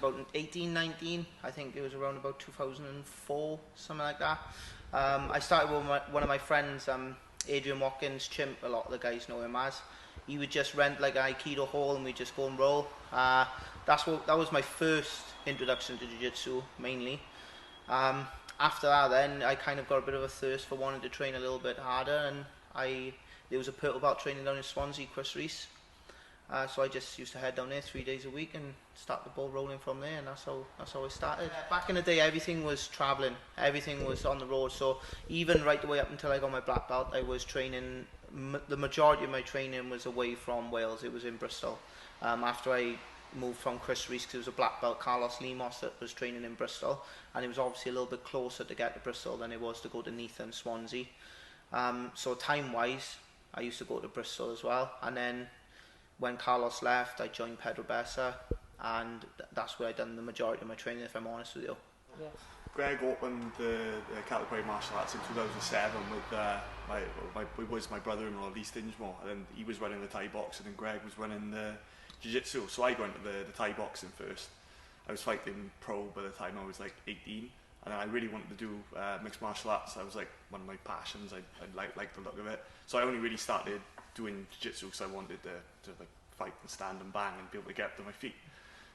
about 18, 19. I think it was around about 2004, something like that. I started with one of my friends, Adrian Watkins, Chimp, a lot of the guys know him as. He would just rent like an Aikido hall and we'd just go and roll. That was my first introduction to jiu-jitsu, mainly. After that then, I kind of got a bit of a thirst for wanting to train a little bit harder, and there was a purple belt training down in Swansea, Chris Reese. So I just used to head down there 3 days a week and start the ball rolling from there, and that's how I started. Back in the day, everything was travelling, everything was on the road. So even right the way up until I got my black belt, I was training. The majority of my training was away from Wales. It was in Bristol. After I moved from Chris Reese, because it was a black belt, Carlos Limos, that was training in Bristol, and it was obviously a little bit closer to get to Bristol than it was to go to Neath and Swansea. So time-wise, I used to go to Bristol as well, and then when Carlos left, I joined Pedro Bessa, and that's where I done the majority of my training, if I'm honest with you. Yeah. Greg opened the Celtic martial arts in 2007 with my brother-in-law Lee Stingemore, and then he was running the Thai boxing and Greg was running the jiu-jitsu. So I got into the Thai boxing first. I was fighting pro by the time I was like 18, and then I really wanted to do mixed martial arts. That was like one of my passions. I liked the look of it. So I only really started doing jiu-jitsu because I wanted to like fight and stand and bang and be able to get up to my feet.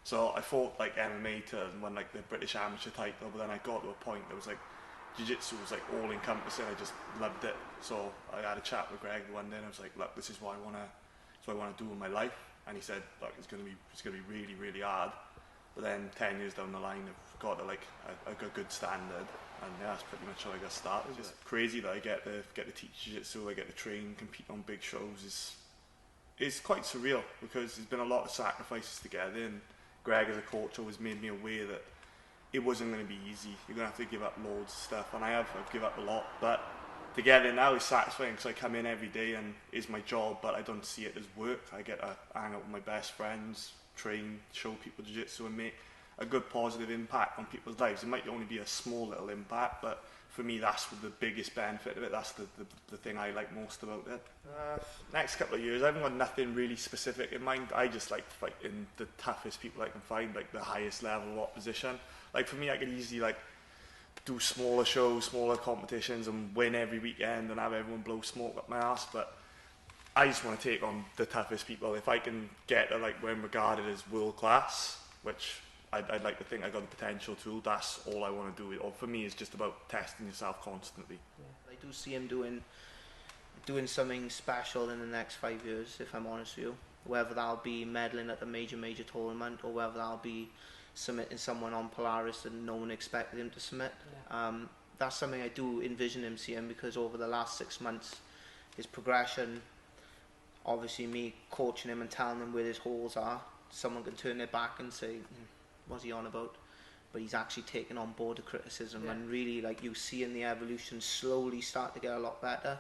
So I fought like MMA to won like the British amateur title, but then I got to a point that was like jiu-jitsu was like all encompassing. I just loved it. So I had a chat with Greg one day and I was like, look, this is what I want to do in my life. And he said, look, it's gonna be really, really hard. But then 10 years down the line, I've got to like a good standard, and yeah, that's pretty much how I got started. It's just crazy that I get to teach jiu-jitsu, I get to train, compete on big shows. It's quite surreal because there's been a lot of sacrifices together, and Greg as a coach always made me aware that it wasn't going to be easy. You're going to have to give up loads of stuff, and I've given up a lot, but to get it now is satisfying because I come in every day and it's my job, but I don't see it as work. I get to hang out with my best friends, train, show people jiu-jitsu and make a good positive impact on people's lives. It might only be a small little impact, but for me that's the biggest benefit of it. That's the thing I like most about it. Next couple of years I haven't got nothing really specific in mind. I just like fighting the toughest people I can find, like the highest level of opposition. Like for me, I could easily like do smaller shows, smaller competitions and win every weekend and have everyone blow smoke up my ass, but I just want to take on the toughest people. If I can get to like when regarded as world class, which I'd like to think I got the potential to, that's all I want to do. Or for me, it's just about testing yourself constantly. Yeah. I do see him doing something special in the next 5 years, if I'm honest with you. Whether that'll be medaling at the major tournament, or whether that'll be submitting someone on Polaris that no one expected him to submit. Yeah. That's something I do envision him seeing, because over the last 6 months, his progression, obviously me coaching him and telling him where his holes are, someone can turn their back and say, what's he on about? But he's actually taken on board the criticism, yeah. And really, like, you see in the evolution slowly start to get a lot better.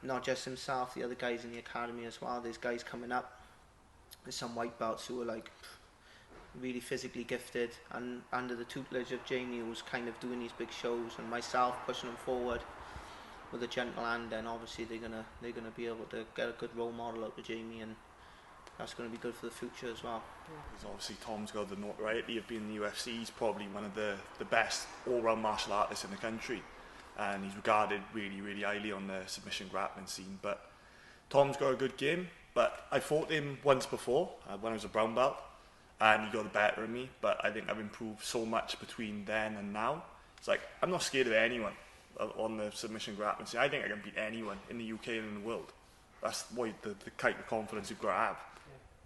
Not just himself, the other guys in the academy as well. There's guys coming up, there's some white belts who are like really physically gifted, and under the tutelage of Jamie, who's kind of doing these big shows, and myself pushing them forward with a gentle hand, then obviously they're gonna be able to get a good role model out of Jamie, and that's going to be good for the future as well. Because obviously Tom's got the notoriety of being in the UFC. He's probably one of the best all-round martial artists in the country, and he's regarded really, really highly on the submission grappling scene. But Tom's got a good game, but I fought him once before when I was a brown belt, and he got the better of me. But I think I've improved so much between then and now. It's like, I'm not scared of anyone on the submission grappling scene. I think I can beat anyone in the UK and in the world. That's why the type of confidence you've got to have.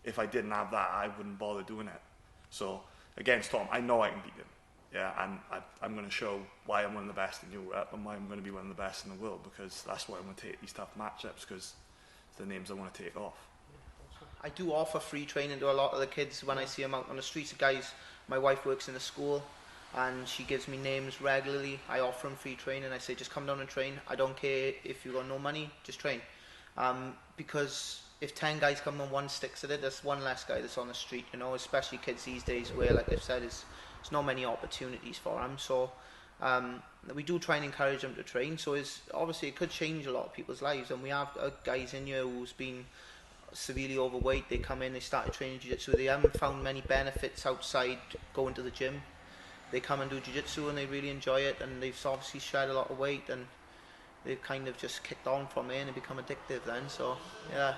If I didn't have that, I wouldn't bother doing it. So against Tom, I know I can beat him. Yeah, and I'm going to show why I'm one of the best in Europe and why I'm going to be one of the best in the world, because that's why I'm going to take these tough matchups, because it's the names I want to take off. I do offer free training to a lot of the kids when I see them out on the streets. Guys, my wife works in a school and she gives me names regularly. I offer them free training. I say, just come down and train. I don't care if you got no money, just train. Because if 10 guys come and one sticks at it, there's one less guy that's on the street, you know, especially kids these days where, like I've said, there's not many opportunities for them. So we do try and encourage them to train. So obviously it could change a lot of people's lives, and we have guys in here who's been severely overweight, they come in, they started training jiu-jitsu, they haven't found many benefits outside going to the gym. They come and do jiu-jitsu and they really enjoy it, and they've obviously shed a lot of weight, and they've kind of just kicked on from there and become addictive then. So yeah,